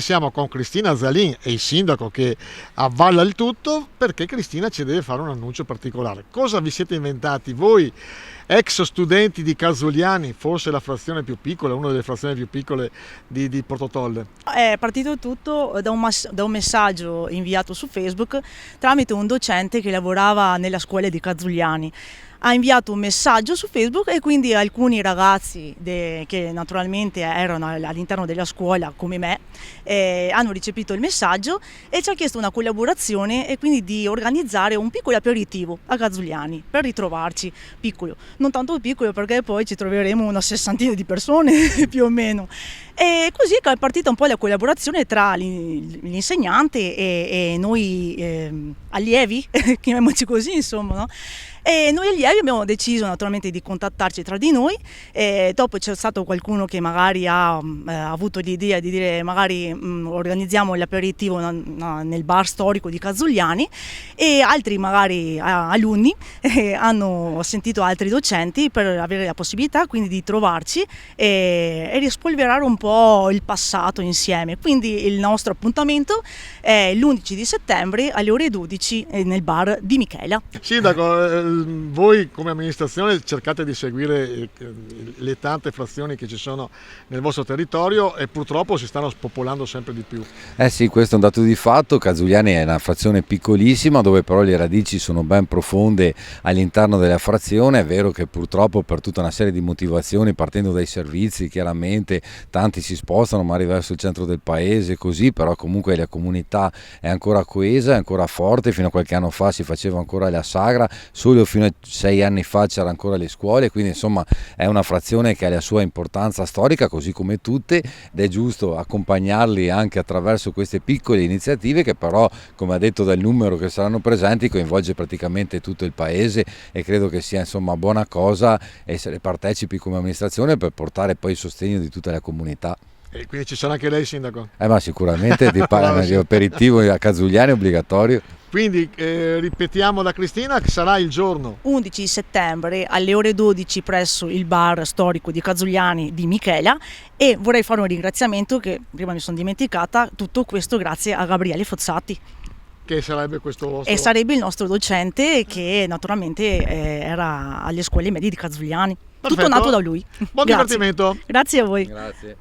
Siamo con Cristina Zalin e il sindaco che avvalla il tutto, perché Cristina ci deve fare un annuncio particolare. Cosa vi siete inventati voi, ex studenti di Casugliani, forse la frazione più piccola, una delle frazioni più piccole di Portotolle? È partito tutto da un messaggio inviato su Facebook tramite un docente che lavorava nella scuola di Casugliani. Ha inviato un messaggio su Facebook e quindi alcuni ragazzi che naturalmente erano all'interno della scuola come me hanno ricepito il messaggio e ci ha chiesto una collaborazione e quindi di organizzare un piccolo aperitivo a Casugliani per ritrovarci, piccolo, non tanto piccolo perché poi ci troveremo una sessantina di persone più o meno. E così è partita un po' la collaborazione tra l'insegnante e noi allievi, chiamiamoci così, insomma, no? E noi allievi abbiamo deciso naturalmente di contattarci tra di noi, e dopo c'è stato qualcuno che magari ha avuto l'idea di dire magari organizziamo l'aperitivo nel bar storico di Casugliani, e altri magari alunni hanno sentito altri docenti per avere la possibilità quindi di trovarci e rispolverare un po' il passato insieme. Quindi il nostro appuntamento è l'11 di settembre alle ore 12 nel bar di Michela. Sindaco, voi come amministrazione cercate di seguire le tante frazioni che ci sono nel vostro territorio e purtroppo si stanno spopolando sempre di più. Sì, questo è un dato di fatto. Casugliani è una frazione piccolissima dove però le radici sono ben profonde all'interno della frazione. È vero che purtroppo per tutta una serie di motivazioni, partendo dai servizi, chiaramente tanti si spostano magari verso il centro del paese, così, però comunque la comunità è ancora coesa, è ancora forte. Fino a qualche anno fa si faceva ancora la sagra, solo fino a 6 anni fa c'erano ancora le scuole, quindi insomma è una frazione che ha la sua importanza storica così come tutte, ed è giusto accompagnarli anche attraverso queste piccole iniziative che però, come ha detto dal numero che saranno presenti, coinvolge praticamente tutto il paese, e credo che sia insomma buona cosa essere partecipi come amministrazione per portare poi il sostegno di tutta la comunità. E quindi ci sarà anche lei, sindaco? Ma sicuramente di aperitivo a Casugliani è obbligatorio. Quindi ripetiamo da Cristina che sarà il giorno 11 settembre alle ore 12 presso il bar storico di Casugliani di Michela, e vorrei fare un ringraziamento che prima mi sono dimenticata, tutto questo grazie a Gabriele Fozzati, che sarebbe questo vostro... e sarebbe il nostro docente che naturalmente era alle scuole medie di Casugliani. Perfetto. Tutto nato da lui. Buon Grazie. divertimento. Grazie a voi. Grazie.